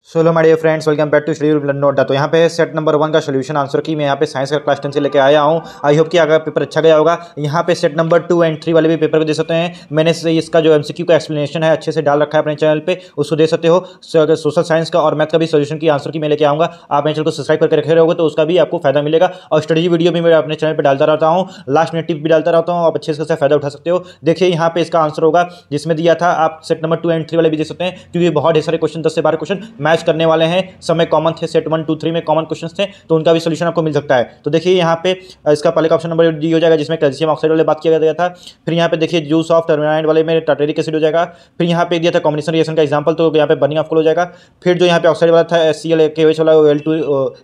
Solo my dear friends, welcome back to study Nota. तो यहाँ पे सेट नंबर 1 का सोल्यूशन आंसर की मैं यहाँ पे साइंस का क्लास 10 से लेके आया हूँ। आई होप कि अगर पेपर अच्छा गया होगा। यहाँ पे सेट नंबर 2 और 3 वाले भी पेपर को दे सकते हैं। मैंने इसका जो एमसीक्यू का एक्सप्लेनेशन है अच्छे से डाल रखा है अपने चैनल पे, उसको दे सकते हो। अगर सोशल साइंस का और मैथ का भी सोल्यूशन की आंसर की मैं लेके आऊँगा। आप मेरे चैनल को सब्सक्राइब करके रखे रहोगे तो उसका भी आपको फायदा मिलेगा। और स्टडी वीडियो भी मैं अपने चैनल पर डालता रहता हूँ, लास्ट मिनट टिप भी डालता रहता हूँ। आप अच्छे से फायदा उठा सकते हो। देखिए यहाँ पे इसका आंसर होगा जिसमें दिया था। आप सेट नंबर 2 और 3 वाले भी दे सकते हैं क्योंकि बहुत ढेर सारे क्वेश्चन 10 से 12 क्वेश्चन मैच करने वाले हैं। समय कॉमन थे, सेट 1 2 3 में कॉमन क्वेश्चन थे, तो उनका भी सोल्यूशन आपको मिल सकता है। तो देखिए यहाँ पे इसका पहले का ऑप्शन नंबर डी हो जाएगा जिसमें कैल्शियम ऑक्साइड वाले बात किया गया था। फिर यहाँ पे देखिए जूस ऑफ टर्मिनाइड वाले में टार्टेरिक एसिड हो जाएगा। फिर यहाँ पे दिया था कॉम्बिनेशन रिएक्शन का एग्जांपल, तो यहाँ पे बर्निंग ऑफ कोल हो जाएगा। फिर जो यहाँ पे ऑक्साइड वाला था HCl वाला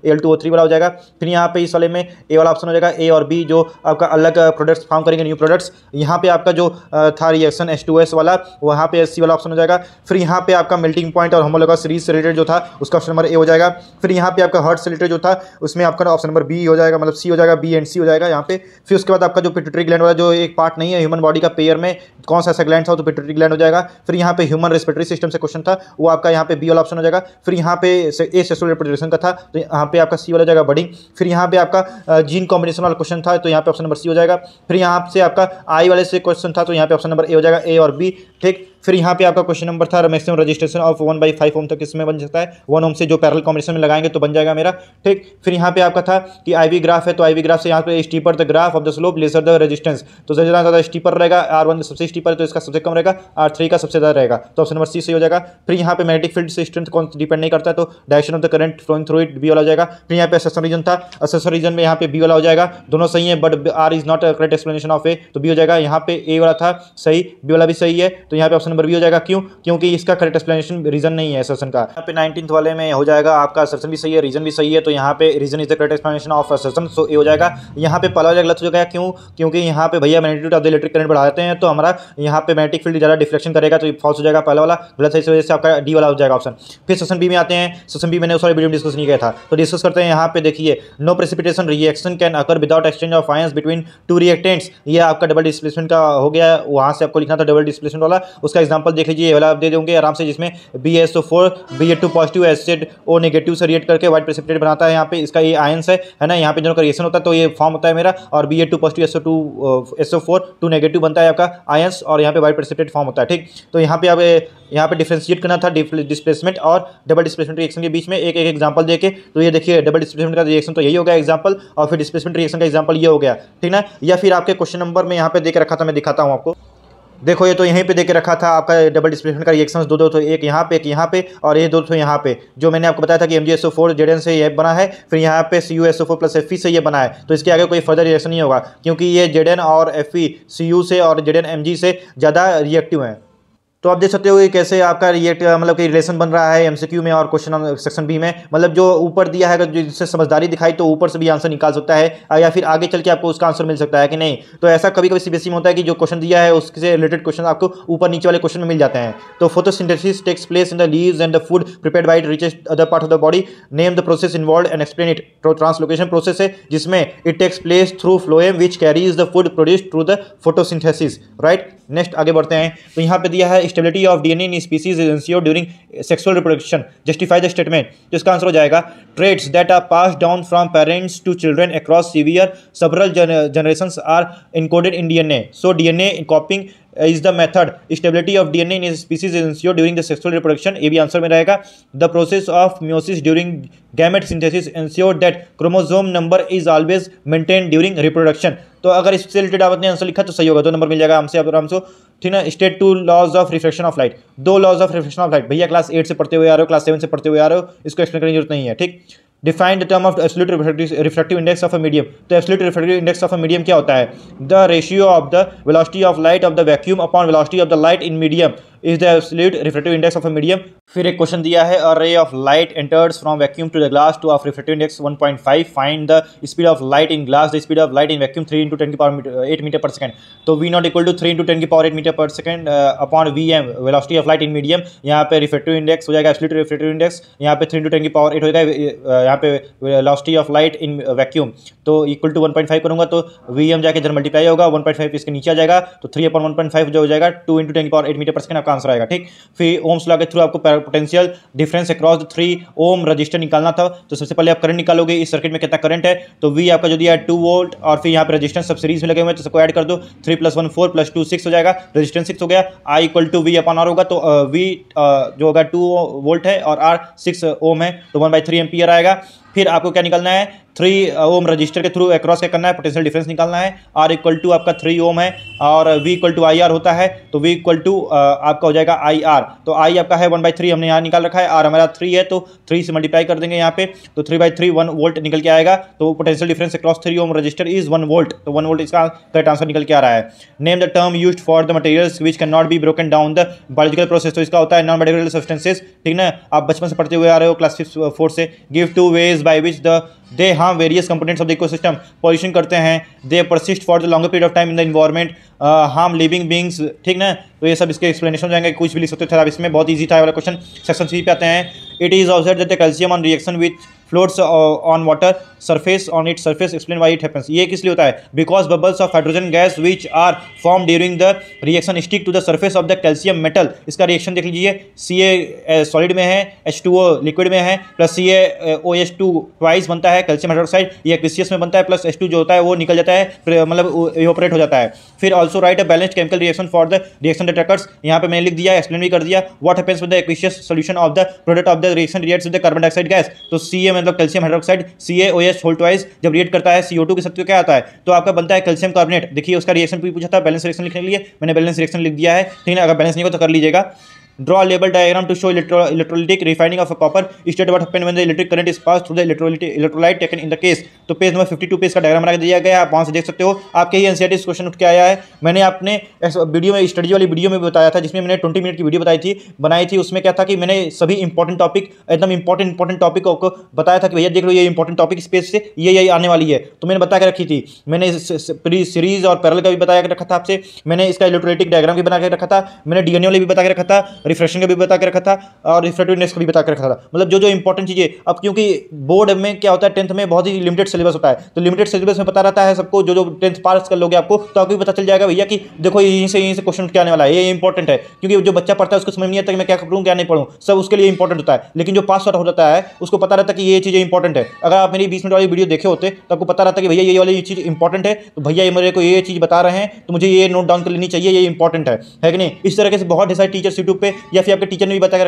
Al2O3 वाला हो जाएगा। फिर यहाँ पे इस वाले में ए वाला ऑप्शन हो जाएगा, ए और बी जो आपका अलग प्रोडक्ट्स फॉर्म करेंगे, न्यू प्रोडक्ट्स। यहाँ पे आपका जो था रिएक्शन H2S वाला, वहाँ पे SC वाला ऑप्शन हो जाएगा। फिर यहाँ पे आपका मेल्टिंग पॉइंट और होमोलॉगस सीरीज से रिलेटेड जो था उसका ऑप्शन नंबर ए हो जाएगा। फिर यहाँ पे आपका हर्ट से रिलेटेड जो था उसमें आपका ऑप्शन नंबर बी हो जाएगा, मतलब सी हो जाएगा, बी एंड सी हो जाएगा यहाँ पे। फिर उसके बाद आपका जो पिट्यूटरी ग्लैंड वाला जो एक पार्ट नहीं है ह्यूमन बॉडी का पेयर में कौन सा ऐसा ग्लैंड था, तो पिट्यूटरी ग्लैंड हो जाएगा। फिर यहाँ पे ह्यूमन रेस्पिरेटरी सिस्टम से क्वेश्चन था, वो आपका यहाँ पे बी वाला ऑप्शन हो जाएगा। फिर यहाँ पे ए सेक्सुअल रिप्रोडक्शन का था, तो यहाँ पे आपका सी वाला जाएगा बडिंग। फिर यहाँ पे आपका जीन कॉम्बिनेशन वाला क्वेश्चन था, तो यहाँ पे ऑप्शन नंबर सी हो जाएगा। फिर यहाँ से आपका आई वाले से क्वेश्चन था, तो यहाँ पे ऑप्शन नंबर ए हो जाएगा, ए और बी। ठीक। फिर यहाँ पे आपका क्वेश्चन नंबर था मैक्सिमम रजिस्ट्रेशन ऑफ 1/5 ओम तक किसमें बन सकता है, 1 ओम से जो पैरेलल कॉम्बिनेशन में लगाएंगे तो बन जाएगा मेरा। ठीक। फिर यहाँ पे आपका था कि आईवी ग्राफ है, तो आईवी ग्राफ से यहाँ पे steeper the graph of the slope lesser the resistance, तो जितना ज़्यादा स्टीपर रहेगा R1 सबसे स्टीपर है तो इसका सबसे कम रहेगा, R3 का सबसे ज़्यादा रहेगा, तो ऑप्शन नंबर सी सही हो जाएगा। फिर यहाँ पे मैग्नेटिक फील्ड से स्ट्रेंथ कौन डिपेंड नहीं करता है, तो direction of the current flowing through it B वाला हो जाएगा। फिर यहाँ पे असेसर रीजन था, असेसर रीजन में यहाँ पे बी वाला हो जाएगा। दोनों सही है but R is not a correct explanation of A, तो बी हो जाएगा। यहाँ पे ए वाला था सही, बी वाला भी सही है, तो यहाँ पे ऑप्शन नंबर बी हो जाएगा। क्यों? क्योंकि इसका करेक्ट एक्सप्लेनेशन रीजन नहीं है असर्शन का। यहाँ पे 19th वाले में हो जाएगा आपका असर्शन भी सही है, रीजन भी सही है, तो यहाँ पे reason is the correct explanation of assertion, so A हो जाएगा। यहाँ पे पहला वाला गलत हो जाएगा। क्यों? क्योंकि यहाँ पे भैया magnitude of the electric current बढ़ाते हैं तो हमारा यहाँ पे मैग्नेटिक फील्ड ज़्यादा डिफ्लेक्शन करेगा, तो फॉल्स हो जाएगा पहला वाला गलत है, इस वजह से आपका डी वाला हो जाएगा ऑप्शन। फिर सेक्शन बी में आते हैं। सेक्शन बी मैंने उस वाले वीडियो में डिस्कस नहीं किया था, तो डिस्कस करते हैं। यहाँ पे देखिए no precipitation reaction can occur without exchange of ions between two reactants, ये आपका डबल डिस्प्लेसमेंट का हो गया। वहाँ से आपको लिखना था डबल डिस्प्लेसमेंट वाला, उसका एग्जाम्पल देख लीजिए, ये वाला आप दे देंगे आराम से, जिसमें BaSO4 Ba2 positive acid O negative से रिएक्ट करके व्हाइट प्रेसिपिटेट बनाता है। यहाँ पे इसका ये आयंस है ना, यहाँ पे दोनों का रिएक्शन होता है तो ये फॉर्म होता है मेरा, और Ba2 पॉजिटिव SO4 2 नेगेटिव बनता है आपका आयंस, और यहाँ पे व्हाइट प्रेसिपिटेट फॉर्म होता है। ठीक। तो यहाँ पे आप यहाँ पे डिफ्रेंशिएट करना था डिस्प्लेसमेंट और डबल डिस्प्लेसमेंट रिएक्शन के बीच में एक एग्जांपल देके, तो ये देखिए डबल डिस्प्लेसमेंट का रिएक्शन तो यही हो गया एग्जांपल, और फिर डिस्प्लेसमेंट रिएक्शन का एग्जांपल ये हो गया। ठीक ना। या फिर आपके क्वेश्चन नंबर में यहाँ पे देके रखा था, मैं दिखाता हूँ आपको। देखो ये तो यहीं पे देके रखा था आपका डबल डिस्प्लेसमेंट का रिएक्शंस दो तो एक यहाँ पे, एक यहाँ पे, और ये दो यहाँ पे, जो मैंने आपको बताया था कि MgSO4 Zn से ये बना है, फिर यहाँ पे CuSO4 प्लस Fe से ये बना है, तो इसके आगे कोई फर्दर रिएक्शन नहीं होगा क्योंकि ये Zn और Fe Cu से और Zn Mg से ज़्यादा रिएक्टिव हैं। तो आप देख सकते हो कि कैसे आपका रिएक्ट मतलब कि रिलेशन बन रहा है एमसीक्यू में और क्वेश्चन सेक्शन बी में, मतलब जो ऊपर दिया है अगर जिससे समझदारी दिखाई तो ऊपर से भी आंसर निकाल सकता है, या फिर आगे चल के आपको उसका आंसर मिल सकता है कि नहीं। तो ऐसा कभी कभी सीबीएसई में होता है कि जो क्वेश्चन दिया है उससे रिलेटेड क्वेश्चन आपको ऊपर नीचे वाले क्वेश्चन में मिल जाते हैं। तो photosynthesis takes place in the leaves and the food prepared by it reaches other part of the body, name the process involved and explain it. तो ट्रांसलोकेशन प्रोसेस है जिसमें it takes place through phloem which carries the food produced through the photosynthesis. Right. Next आगे बढ़ते हैं। तो यहाँ पे दिया है stability of DNA in species is ensured during sexual reproduction, justify the statement. तो इसका आंसर हो जाएगा traits that are passed down from parents to children across severe several generations are encoded in DNA, so DNA copying is the method. Stability of DNA in a species is ensured during the sexual reproduction, ये भी answer में रहेगा। The process of meiosis during gamete synthesis ensure that chromosome number is always maintained during reproduction। तो अगर इससे related आपने answer लिखा तो सही होगा, 2 नंबर मिल जाएगा हमसे आराम से। ठीक ना। State 2 laws of reflection of light, 2 laws of reflection of light भैया क्लास 8 से पढ़ते हुए आ रहे हो, क्लास 7 से पढ़ते हुए आ रहे हो, इसको एक्सप्लेन करने की जरूरत नहीं है। ठीक। Define the term of absolute refractive index of a medium, तो absolute refractive index of a medium क्या होता है? The ratio of the velocity of light of the vacuum upon velocity of the light in medium is the absolute refractive index of a medium. फिर एक question दिया है, a ray of light enters from vacuum to the glass to of refractive index 1.5, find the speed of light in glass, the speed of light in vacuum 3 × 10⁸ metre per second. तो V naught equal to 3 × 10⁸ metre per second upon Vm velocity of light in medium, यहाँ पे refractive index हो जाएगा absolute refractive index, यहाँ पे 3 × 10⁸ हो जाएगा यहाँ पे velocity of light in vacuum, तो इक्वल टू 1.5 करूंगा तो Vm जाके इधर मल्टीप्लाई होगा, 1.5 इसके नीचे आ जाएगा, तो 3/1.5 जो हो जाएगा 2 × 10⁸ मीटर पर सेकंड आपका आपका आंसर आएगा। ठीक, फिर ओम्स लॉ के थ्रू आपको potential difference across the 3 ohm resistor निकालना था। तो सबसे पहले आप करंट निकालोगे, इस सर्किट में कितना करंट है, तो वी आपका जो दिया है 2 वोल्ट, और फिर यहाँ पे रजिस्टेंस सब सीरीज में लगे हुए हैं, तो सबको ऐड कर दो, 3 + 1 4 + 2 6 हो जाएगा, रजिस्टेंस 6 हो गया। I equal to V upon R होगा, तो वी जो होगा 2 वोल्ट है और आर 6 ओम है, तो 1/3 एम्पियर आएगा। फिर आपको क्या निकालना है, 3 ओम रजिस्टर के थ्रू अक्रॉस क्या करना है, पोटेंशियल डिफरेंस निकालना है। आर इक्वल टू आपका 3 ओम है और V equal to I R होता है, तो वी इक्वल टू आपका हो जाएगा आई आर। तो आई आपका है 1/3 हमने यहाँ निकाल रखा है, आर हमारा 3 है, तो 3 से मल्टीप्लाई कर देंगे यहाँ पे, तो 3/3 1 वोल्ट निकल के आएगा। तो potential difference across 3 ohm resistor is 1 volt, तो 1 वोल्ट इसका करेक्ट आंसर निकल के आ रहा है। Name the term used for the materials which can not be broken down the biological process, तो इसका होता है नॉन बायोलॉजिकल सब्सटेंसेस। ठीक ना, आप बचपन से पढ़ते हुए आ रहे हो क्लास 4 से। Give 2 veg by which they harm various components of the ecosystem, pollution करते हैं, दे persist for the longer period of time in the environment, harm living beings. ठीक ना, तो ये सब इसके एक्सप्लेनेशन हो जाएंगे, कुछ भी लिख सकते थे आप इसमें, बहुत ईजी था वाला क्वेश्चन। सेक्शन 3 पे आते हैं। It is observe that the calcium on reaction with floats on water surface on it surface explain why it happens, ये किस लिए होता है, because bubbles of hydrogen gas which are form during the reaction stick to the surface of the calcium metal. इसका reaction देख लीजिए, Ca solid में है, H2O लिक्विड में है, प्लस CaOH2 ट्वाइस बनता है कैल्शियम हाइड्रोक्साइड, ये एक्विसियस में बनता है, प्लस H2 जो होता है वो निकल जाता है, मतलब इवोपरेट हो जाता है। फिर also write a balanced chemical reaction for the reaction that occurs, यहाँ पे मैंने लिख दिया, एक्सप्लेन भी कर दिया, what happens with the aqueous solution of the product of the reaction reacts with the carbon dioxide gas. तो Ca मतलब calcium hydroxide, CaOH whole twice जब रिएक्ट करता है CO2 के साथ तो क्या आता है, तो आपका बनता है कैल्शियम कार्बोनेट। देखिए उसका रिएक्शन भी पूछा था, बैलेंस रिएक्शन लिखने के लिए मैंने बैलेंस रिएक्शन लिख दिया है। ठीक है, अगर बैलेंस नहीं हो तो कर लीजिएगा। Draw a label diagram to show electrolytic refining of a copper. State what happen when the electric current is passed through the electrolyte taken in the case. तो पेज नंबर 52 पे इसका डायग्राम बना के दिया गया है, आप वहाँ से देख सकते हो। आपके ही एनसीईआरटी क्वेश्चन उठ के आया है। मैंने अपने वीडियो में स्टडी वाली वीडियो में बताया था, जिसमें मैंने 20 मिनट की वीडियो बनाई थी। उसमें क्या था कि मैंने सभी इंपॉर्टेंट टॉपिक, एकदम इंपॉर्टेंट टॉपिक को बताया था कि भैया देख लो ये इंपॉर्टेंट टॉपिक इस पेज से ये आने वाली है, तो मैंने बता के रखी थी। मैंने सीरीज और पैरेलल का भी बता के रखा था आपसे, मैंने इसका इलेक्ट्रोलाइटिक डायग्राम भी बना के रखा था, मैंने डीएनए वाले भी बता के रखा था, रिफ्रेक्शन का भी बता के रखा था, और रिफ्रेक्टिवनेस का भी बता के रखा था। मतलब जो इंपॉर्टेंट चीजें, अब क्योंकि बोर्ड में क्या होता है, 10th में बहुत ही लिमिटेड सिलेबस होता है, तो लिमिटेड सिलेबस में पता रहता है सबको, जो 10th पास कर लोगे आपको, तो आपको भी पता चल जाएगा भैया कि देखो यहीं से क्वेश्चन क्या आने वाला है, ये इंपॉर्टेंट है। क्योंकि जो बच्चा पढ़ता है उसको समझ नहीं आता कि मैं क्या पढ़ूँ क्या नहीं पढ़ूँ, सब उसके लिए इंपॉर्टेंट होता है। लेकिन जो पास आउट हो जाता है उसको पता रहता है कि ये चीज़ें इंपॉर्टेंट है। अगर आप मेरी 20 मिनट वाली वीडियो देखे होते तो आपको पता रहता कि भैया ये वाली चीज़ इंपॉर्टेंट है, तो भैया ये मेरे को ये चीज़ बता रहे हैं, तो मुझे ये नोट डाउन कर लेनी चाहिए, ये इंपॉर्टेंट है कि नहीं। इस तरह से बहुत सारे टीचर्स यूट्यूब पे या फिर आपके टीचर ने भी बता के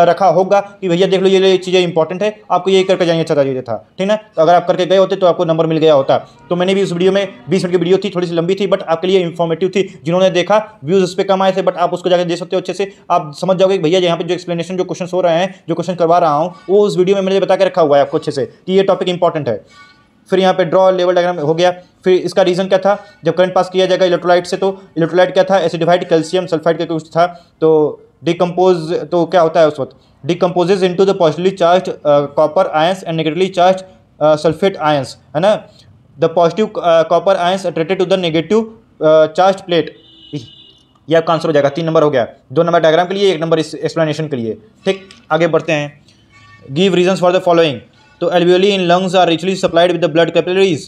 रखा होगा कि भैया देख लो ये चीज़ें इंपॉर्टेंट है, आपको ये करके जाएंगे, अच्छा चाहिए था। ठीक ना, तो अगर आप करके गए होते तो आपको नंबर मिल गया होता। तो मैंने भी उस वीडियो में 20 मिनट की वीडियो थी, थोड़ी सी लंबी थी, बट आपके लिए इंफॉर्मेटिव थी। जिन्होंने देखा व्यूज उस पर कम आए थे, बट आप उसको जाकर देख सकते हो अच्छे से, आप समझ जाओगे भैया यहाँ पे जो एक्सप्लेनेशन जो क्वेश्चन हो रहे हैं, जो क्वेश्चन करवा रहा हूँ, वो उस वीडियो में मैंने बता के रखा हुआ है आपको अच्छे से कि ये टॉपिक इंपॉर्टेंट है। फिर यहाँ पे ड्रॉ लेवल डायग्राम हो गया। फिर इसका रीजन क्या था, जब करंट पास किया जाएगा इलेक्ट्रोलाइट से, तो इलेक्ट्रोलाइट क्या था, एसिडिफाइड कैल्शियम सल्फाइड का कुछ था, तो डिकम्पोज, तो क्या होता है उस वक्त, decomposes into the positively charge copper ions and negatively charge sulphate ions, है ना। The positive copper ions attracted to the negative charge plate, ये आपका आंसर हो जाएगा। 3 नंबर हो गया, 2 नंबर डायग्राम के लिए, 1 नंबर इस एक्सप्लेनेशन के लिए। ठीक, आगे बढ़ते हैं। Give reasons for the following, तो alveoli in lungs are richly supplied with the blood capillaries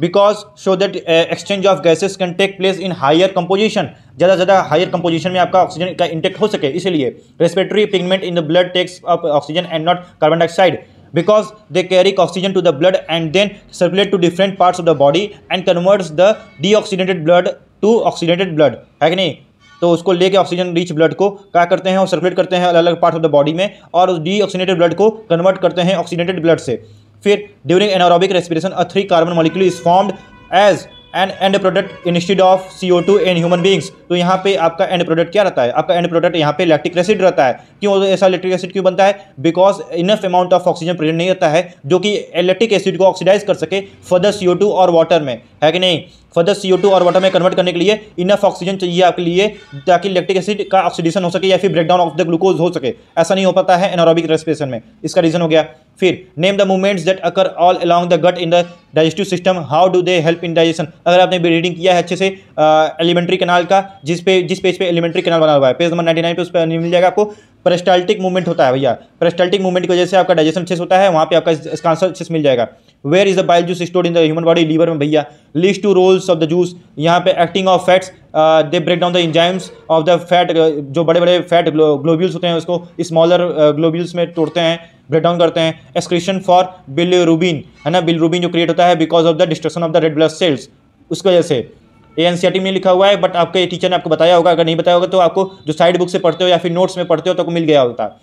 because show that exchange of gases can take place in higher composition, ज़्यादा हायर कंपोजिशन में आपका ऑक्सीजन का इंटेक्ट हो सके, इसलिए respiratory pigment in the blood takes up oxygen and not carbon dioxide because they carry oxygen to the blood and then circulate to different parts of the body and converts the deoxygenated blood to oxygenated blood, है कि नहीं। तो उसको लेके oxygen rich blood को क्या करते हैं और सर्कुलेट करते हैं अलग अलग पार्ट ऑफ द बॉडी में, और उस डीऑक्सीजनेटेड ब्लड को कन्वर्ट करते हैं ऑक्सीजनेटेड ब्लड से। फिर during anaerobic respiration a 3 carbon molecule is formed as end product instead of CO2 in human beings. तो यहाँ पे आपका एंड प्रोडक्ट क्या रहता है, आपका एंड प्रोडक्ट यहाँ पे लैक्टिक एसिड रहता है। क्यों ऐसा लैक्टिक एसिड क्यों बनता है, because enough amount of oxygen present नहीं रहता है जो कि लैक्टिक एसिड को ऑक्सीडाइज कर सके फर्दर CO2 और वाटर में, है कि नहीं। फर्दर CO2 और वाटर में कन्वर्ट करने के लिए इनफ ऑक्सीजन चाहिए आपके लिए, ताकि लैक्टिक एसिड का ऑक्सीडेशन हो सके या फिर ब्रेकडाउन ऑफ द ग्लूकोज हो सके। ऐसा नहीं हो पाता है एनारोबिक रेस्पिरेशन में, इसका रीजन हो गया। फिर name the movements that occur all along the gut in the digestive system, how do they help in digestion. अगर आपने रीडिंग किया है अच्छे से एलिमेंट्री कैनाल का, जिस पेज पे एलिमेंट्री कैनाल बना हुआ है, पेज नंबर 99 पे उस पर मिल जाएगा आपको। पेरिस्टाल्टिक मूवमेंट होता है भैया, पेरिस्टाल्टिक मूवमेंट की वजह से आपका डाइजेशन अच्छे से होता है, वहाँ पे आपका इसका आंसर अच्छे से मिल जाएगा। Where is the bile juice stored in the human body, liver में भैया। Least two roles of the juice, यहाँ पे acting of fats, they break down the enzymes of the fat, जो बड़े बड़े फैट ग्लोब्यूल्स होते हैं उसको स्मॉलर ग्लोब्यूल्स में तोड़ते हैं, ब्रेक डाउन करते हैं। एक्सक्रीशन फॉर बिलिरुबिन, है ना, बिलिरुबिन जो क्रिएट होता है because of the destruction of the red blood cells, उसकी वजह से। ये एनसीईआरटी में लिखा हुआ है, बट आपके टीचर ने आपको बताया होगा, अगर नहीं बताया होगा तो आपको जो साइड बुक से पढ़ते हो या फिर नोट्स में पढ़ते हो तो आपको मिल गया होता।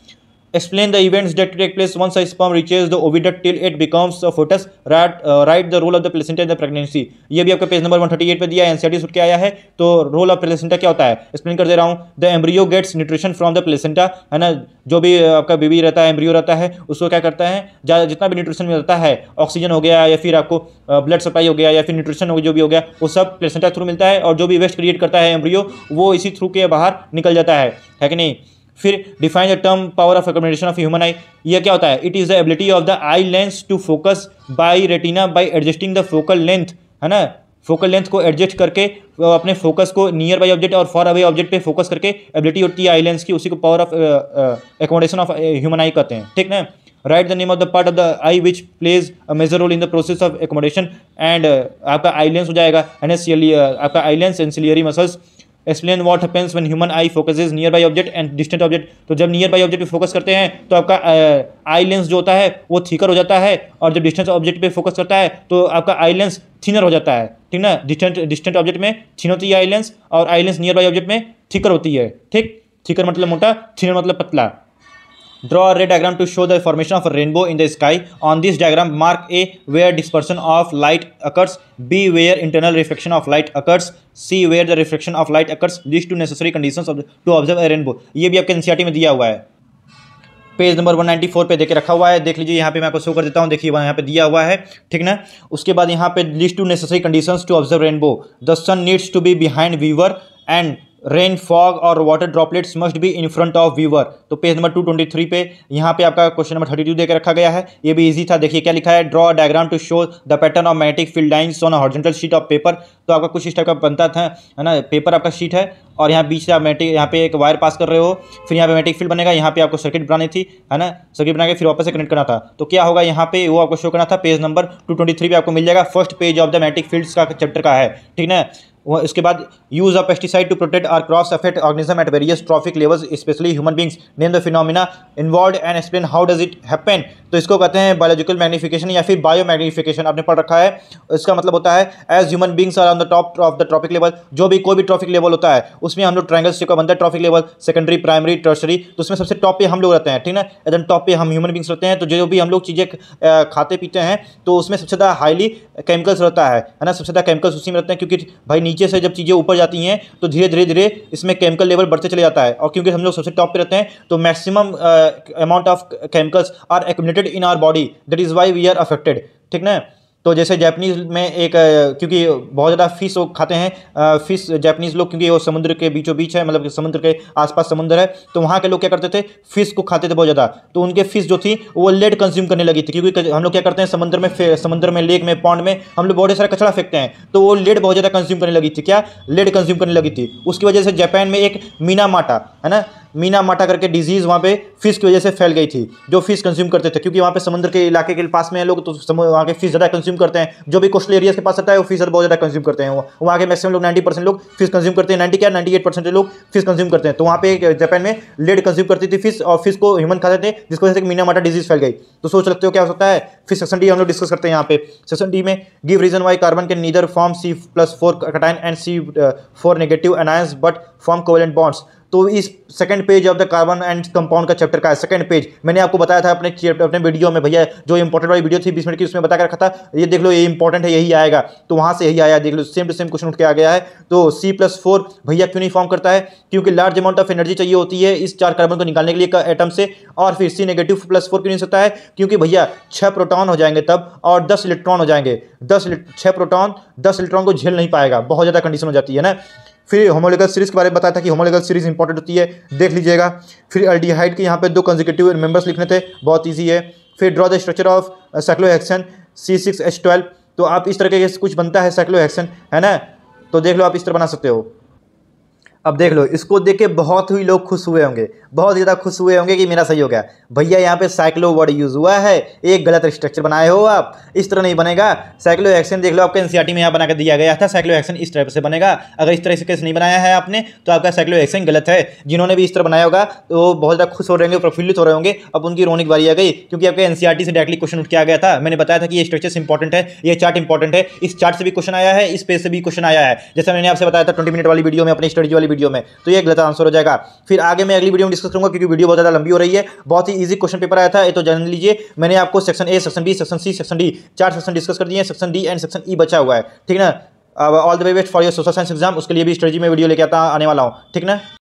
Explain the events that take place once a sperm reaches the oviduct till it becomes a fetus. Write the role of the placenta in the pregnancy. ये भी आपका पेज नंबर 138 पे दिया है, एनसीईआरटी सुट के आया है। तो रोल ऑफ प्लेसेंटा क्या होता है, एक्सप्लेन कर दे रहा हूँ। The embryo gets nutrition from the placenta, है ना, जो भी आपका बेबी रहता है, एम्ब्रियो रहता है, उसको क्या करता है, जितना भी न्यूट्रिशन मिलता है, ऑक्सीजन हो गया या फिर आपको ब्लड सप्लाई हो गया या फिर न्यूट्रिशन हो जो भी हो गया, वो सब प्लेसेंटा थ्रू मिलता है। और जो भी वेस्ट क्रिएट करता है एम्ब्रियो, वो इसी थ्रू के बाहर निकल जाता है कि नहीं। फिर define the term power of accommodation of human eye, ये क्या होता है, it is the ability of the eye lens to focus by retina by adjusting the focal length, है ना, फोकल लेंथ को एडजस्ट करके अपने फोकस को नियर बाई ऑब्जेक्ट और फॉर अवे ऑब्जेक्ट पे फोकस करके एबिलिटी होती है आई लेंस की, उसी को power of accommodation of human eye कहते हैं, ठीक ना। Right the name of the part of the eye which plays a major role in the process of accommodation, and आपका आई लेंस हो जाएगा, आपका eye lens and ciliary muscles. Explain what happens when human eye focuses near by object and distant object, तो जब near by object पे focus करते हैं तो आपका आई लेंस जो होता है वो थिकर हो जाता है, और जब डिस्टेंट ऑब्जेक्ट पे फोकस करता है तो आपका आई लेंस थिनर हो जाता है, ठीक ना। डिस्टेंट ऑब्जेक्ट में थिन होती है आई लेंस, और eye lens near by object में थिकर होती है, ठीक। थिकर मतलब मोटा, थिनर मतलब पतला। Draw a ray diagram to show the formation of a rainbow in the sky. On this diagram, mark A where dispersion of light occurs, B where internal reflection of light occurs, C where the reflection of light occurs. These two necessary conditions to observe a rainbow. ये भी आपके NCERT में दिया हुआ है, page number 194 पे देके रखा हुआ है, देख लीजिए। यहाँ पे मैं आपको शो कर देता हूँ, देखिए यहाँ पे दिया हुआ है, ठीक ना। उसके बाद यहाँ पे list two necessary conditions to observe rainbow. The sun needs to be behind viewer and rain fog और water droplets must be in front of viewer. तो पेज नंबर 223 पे यहाँ पे आपका क्वेश्चन नंबर 32 देकर रखा गया है, ये भी इजी था। देखिए क्या लिखा है, draw diagram to show the pattern of magnetic field lines on horizontal sheet of paper. तो आपका कुछ इस टाइप का बनता था, है ना, पेपर आपका शीट है और यहाँ बीच से आप मैग्नेटिक, यहाँ पे एक वायर पास कर रहे हो, फिर यहाँ पे मैग्नेटिक फील्ड बनेगा, यहाँ पे आपको सर्किट बनानी थी, है ना, सर्किट बना के फिर वापस से कनेक्ट करना था। तो क्या होगा यहाँ पे, वो आपको शो करना था। पेज नंबर 223 पे आपको मिल जाएगा, first page of the magnetic fields का चैप्टर का है, ठीक ना। इसके बाद use of pesticide to protect और cross affect organism at various trophic levels specially human beings, name the phenomena involved and explain how does it happen. तो इसको कहते हैं बायोलॉजिकल मैग्निफिकेशन या फिर बायो मैग्निफिकेशन, आपने पढ़ रखा है। इसका मतलब होता है as human beings are on the top of the trophic level, जो भी कोई भी ट्रॉपिक लेवल होता है उसमें हम लोग ट्रायंगल शेप का बनता है trophic level, secondary, primary, tertiary, तो उसमें सबसे टॉप पे हम लोग रहते हैं, ठीक ना, एकदम टॉप पे हम ह्यूमन बींग्स रहते हैं। तो जो भी हम लोग चीज़ें खाते पीते हैं तो उसमें सबसे ज़्यादा हाईली केमिकल्स रहता है ना, सबसे ज़्यादा केमिकल्स उसी में रहते हैं, क्योंकि भाई नीचे से जब चीज़ें ऊपर जाती हैं तो धीरे धीरे धीरे इसमें केमिकल लेवल बढ़ते चले जाता है, और क्योंकि हम लोग सबसे टॉप पे रहते हैं तो maximum amount of chemicals are accumulated in our body, that is why we are affected, ठीक ना। तो जैसे जापानीज़ में एक क्योंकि बहुत ज़्यादा फिश खाते हैं, फिश जापानीज़ लोग, क्योंकि वो समुद्र के बीचों बीच है, मतलब समुद्र के आसपास समुद्र है, तो वहाँ के लोग क्या करते थे, फिश को खाते थे बहुत ज़्यादा। तो उनके फिश जो थी वो लेड कंज्यूम करने लगी थी, क्योंकि हम लोग क्या करते हैं समुद्र में लेक में पॉन्ड में हम लोग बहुत सारा कचरा फेंकते हैं, तो वो लेड बहुत ज़्यादा कंज्यूम करने लगी थी, क्या लेड कंज्यूम करने लगी थी। उसकी वजह से जापान में एक मीनामाटा, है ना, मीनामाटा करके डिजीज़ वहाँ पे फिश की वजह से फैल गई थी, जो फिश कंज्यूम करते थे, क्योंकि वहाँ पे समुद्र के इलाके के पास में है लोग, तो वहाँ के फिश ज़्यादा कंज्यूम करते हैं। जो भी कोस्टल एरियाज के पास आता है वो फिश बहुत ज़्यादा कंज्यूम करते हैं, वहाँ के मैक्सिमम लोग 90% लोग फिश कंज्यूम करते हैं, 98% लोग फिश कंज्यूम करते हैं। तो वहाँ पे जापान में लेड कंज्यूम करती थी फिश, और फिश को ह्यूमन खाते थे, जिसकी वजह से मीनामाटा डिजीज फैल गई। तो सोच सकते हो क्या हो सकता है। फिर सेक्शन डी हम लोग डिस्कस करते हैं यहाँ पे। सेक्शन डी में give reason why carbon can neither form C+4 cation and C4 negative anions but form covalent bonds. तो इस second page of the carbon and compound का चैप्टर का है, सेकंड पेज। मैंने आपको बताया था अपने वीडियो में भैया, जो इंपॉर्टेंट वाली वीडियो थी 20 मिनट की, उसमें बता कर रखा था, ये देख लो ये इंपॉर्टेंट है, यही आएगा, तो वहाँ से यही आया, देख लो सेम टू सेम क्वेश्चन उठ के आ गया है। तो C+4 भैया क्यों नहीं फॉर्म करता है, क्योंकि लार्ज अमाउंट ऑफ एनर्जी चाहिए होती है इस 4 कार्बन को निकालने के लिए एटम से। और फिर C-+4 क्यों नहीं सकता है, क्योंकि भैया 6 प्रोटॉन हो जाएंगे तब, और 10 इलेक्ट्रॉन हो जाएंगे, 6 प्रोटॉन 10 इलेक्ट्रॉन को झेल नहीं पाएगा, बहुत ज़्यादा कंडीशन हो जाती है ना। फिर होमोलोगल सीरीज के बारे में बताया था कि होमोलोगल सीरीज इंपॉर्टेंट होती है, देख लीजिएगा। फिर एल्डिहाइड के यहाँ पे 2 कंसेक्यूटिव मेंबर्स लिखने थे, बहुत इजी है। फिर draw the structure of cyclohexane C6H12, तो आप इस तरह के कुछ बनता है साइक्लोहेक्सेन, है ना, तो देख लो आप इस तरह बना सकते हो। अब देख लो, इसको देख के बहुत ही लोग खुश हुए होंगे, बहुत ज़्यादा खुश हुए होंगे कि मेरा सही हो गया। भैया यहाँ पे साइक्लो वर्ड यूज़ हुआ है, एक गलत स्ट्रक्चर बनाए हो आप, इस तरह नहीं बनेगा। साइक्लो एक्शन देख लो, आपका एनसीईआरटी में यहाँ बना कर दिया गया था, साइक्लो एक्शन इस तरह से बनेगा। अगर इस तरह से नहीं बनाया है आपने तो आपका साइक्लो एक्शन गलत है। जिन्होंने भी इस तरह बनाया होगा तो वो बहुत ज़्यादा खुश हो रहे होंगे, प्रफुल्लित हो रहे होंगे। अब उनकी रोने की बारी आ गई, क्योंकि आपके एनसीईआरटी से डायरेक्टली क्वेश्चन उठ के आ गया था। मैंने बताया था कि ये स्ट्रक्चर इंपॉर्टेंट है, ये चार्ट इंपॉर्टेंट है, इस चार्ट से भी क्वेश्चन आया है, इस पेज से भी क्वेश्चन आया है। जैसे मैंने आपसे बताया था 20 मिनट वाली वीडियो में, अपनी स्टडी वाली वीडियो में, तो ये गलत आंसर हो जाएगा। फिर आगे मैं अगली वीडियो में डिस्कस करूंगा, क्योंकि वीडियो बहुत ज़्यादा लंबी हो रही है। बहुत ही ईजी क्वेश्चन पेपर आया था, ये तो जान लीजिए। मैंने आपको section A, section B, section C, section D, 4 section discuss कर दिए। Section D and section E बचा हुआ है, ठीक ना। अब all the way best for your social science exam, उसके लिए भी स्ट्रेटजी में वीडियो लेके आने वाला हूँ, ठीक ना।